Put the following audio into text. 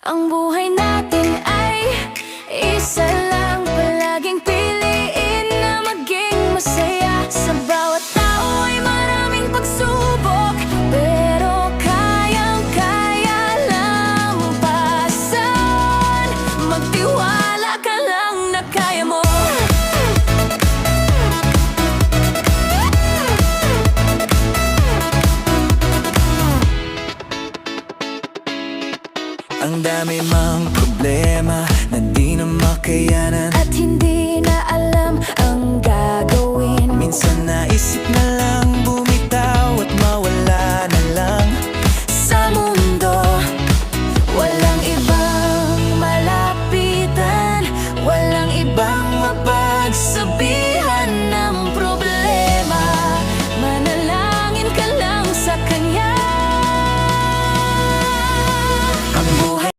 Ang buhay natin ay isa lang. Palaging piliin na maging masaya. Sa bawat tao ay maraming pagsubok, pero kayang-kaya lampasan. Magtiwala ka lang na kaya mo. Ang dami mang problema na di na makayanan, At hindi na alam ang gagawin. minsan naisip na lang